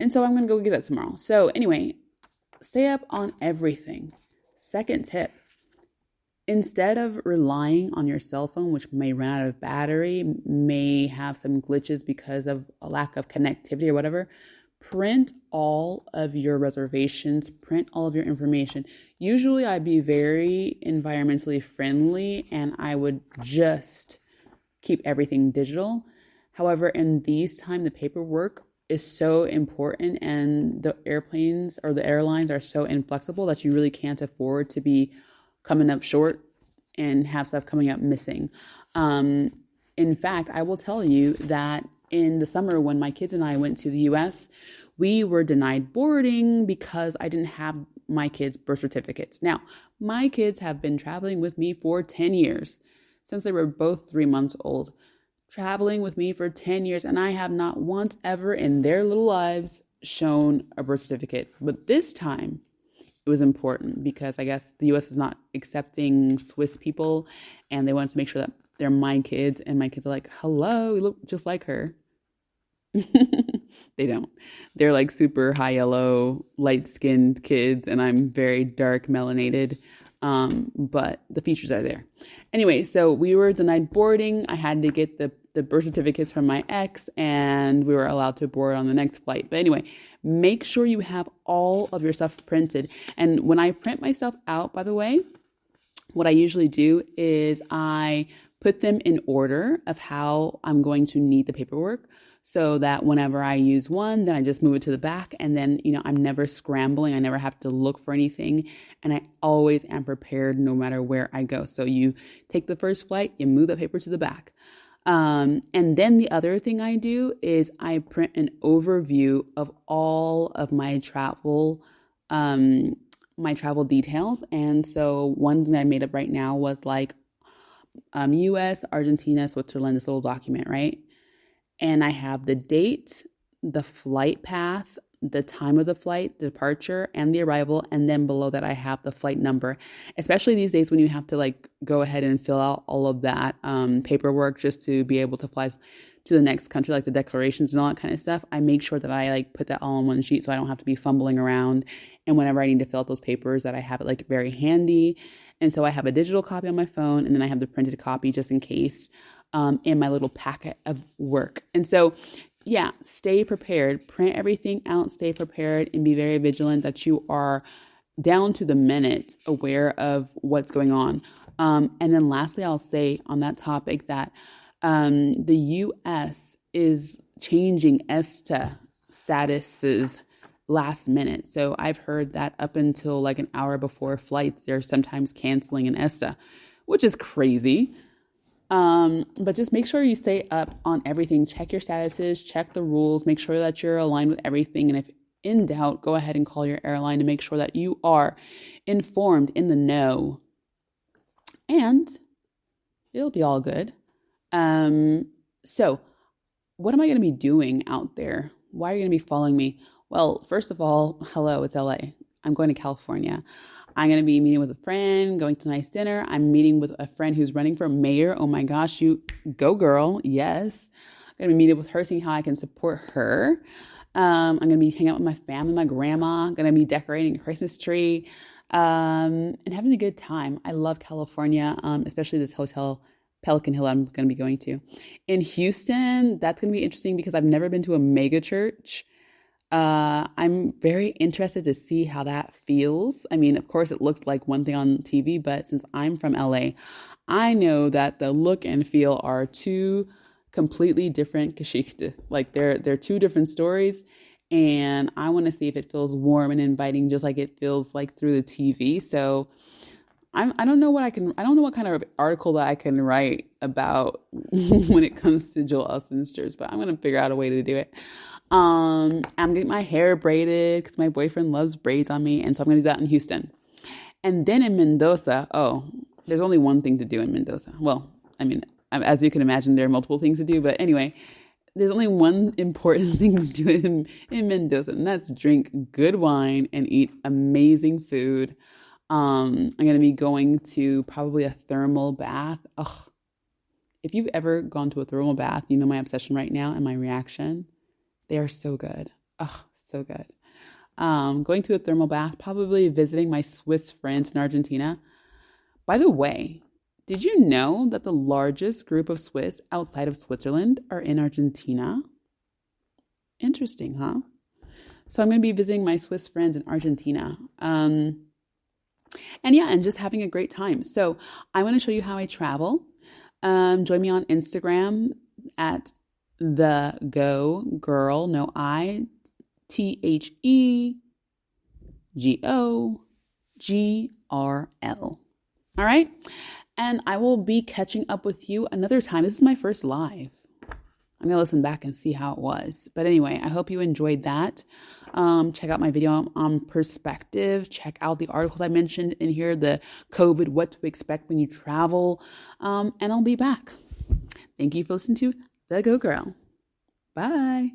And so I'm going to go get that tomorrow. So anyway, stay up on everything. Second tip, instead of relying on your cell phone, which may run out of battery, may have some glitches because of a lack of connectivity or whatever, print all of your reservations, print all of your information. Usually I'd be very environmentally friendly and I would just keep everything digital. However, in these times, the paperwork is so important and the airplanes or the airlines are so inflexible that you really can't afford to be coming up short and have stuff coming up missing. In fact, I will tell you that in the summer when my kids and I went to the US, we were denied boarding because I didn't have my kids' birth certificates. Now, my kids have been traveling with me for 10 years, since they were both 3 months old, traveling with me for 10 years, and I have not once ever in their little lives shown a birth certificate. But this time, it was important because I guess the US is not accepting Swiss people, and they wanted to make sure that they're my kids, and my kids are like, hello, you look just like her. They don't. They're like super high yellow, light skinned kids, and I'm very dark melanated. But the features are there. Anyway, so we were denied boarding. I had to get the birth certificates from my ex, and we were allowed to board on the next flight. But anyway, make sure you have all of your stuff printed. And when I print my stuff out, by the way, what I usually do is I put them in order of how I'm going to need the paperwork, so that whenever I use one, then I just move it to the back, and then, I'm never scrambling. I never have to look for anything, and I always am prepared no matter where I go. So you take the first flight, you move the paper to the back. And then the other thing I do is I print an overview of all of my travel details. And so one thing that I made up right now was like US, Argentina, Switzerland, this little document, right? And I have the date, the flight path, the time of the flight, departure, and the arrival. And then below that, I have the flight number, especially these days when you have to like go ahead and fill out all of that paperwork just to be able to fly to the next country, like the declarations and all that kind of stuff. I make sure that I like put that all on one sheet so I don't have to be fumbling around. And whenever I need to fill out those papers, that I have it like very handy. And so I have a digital copy on my phone, and then I have the printed copy just in case in my little packet of work. And so, yeah, stay prepared, print everything out, stay prepared, and be very vigilant that you are down to the minute aware of what's going on. And then lastly, I'll say on that topic that the US is changing ESTA statuses last minute. So I've heard that up until like an hour before flights, they're sometimes canceling an ESTA, which is crazy. But just make sure you stay up on everything. Check your statuses, check the rules, make sure that you're aligned with everything. And if in doubt, go ahead and call your airline to make sure that you are informed, in the know, and it'll be all good. So what am I going to be doing out there? Why are you going to be following me? Well, first of all, hello, it's LA. I'm going to California. I'm going to be meeting with a friend, going to a nice dinner. I'm meeting with a friend who's running for mayor. Oh my gosh, you go girl. Yes. I'm going to be meeting with her, seeing how I can support her. I'm going to be hanging out with my family, my grandma. I'm going to be decorating a Christmas tree, and having a good time. I love California, especially this hotel, Pelican Hill, I'm going to be going to. In Houston, that's going to be interesting because I've never been to a mega church. I'm very interested to see how that feels. I mean, of course, it looks like one thing on TV, but since I'm from LA, I know that the look and feel are two completely different Geschichte. Like they're two different stories, and I want to see if it feels warm and inviting, just like it feels like through the TV. So I don't know what kind of article that I can write about when it comes to Joel Osteen's church, but I'm going to figure out a way to do it. I'm getting my hair braided because my boyfriend loves braids on me. And so I'm going to do that in Houston. And then in Mendoza, there's only one thing to do in Mendoza. Well, I mean, as you can imagine, there are multiple things to do. But anyway, there's only one important thing to do in Mendoza, and that's drink good wine and eat amazing food. I'm going to be going to probably a thermal bath. Ugh. If you've ever gone to a thermal bath, you know my obsession right now and my reaction. They are so good. Oh, So good. Going to a thermal bath, probably visiting my Swiss friends in Argentina. By the way, did you know that the largest group of Swiss outside of Switzerland are in Argentina? Interesting, huh? So I'm going to be visiting my Swiss friends in Argentina. And just having a great time. So I want to show you how I travel. Join me on Instagram at the Go Girl, no I, TheGogrl. All right. And I will be catching up with you another time. This is my first live. I'm going to listen back and see how it was. But anyway, I hope you enjoyed that. Check out my video on perspective. Check out the articles I mentioned in here, the COVID, what to expect when you travel. And I'll be back. Thank you for listening to The Go Girl. Bye.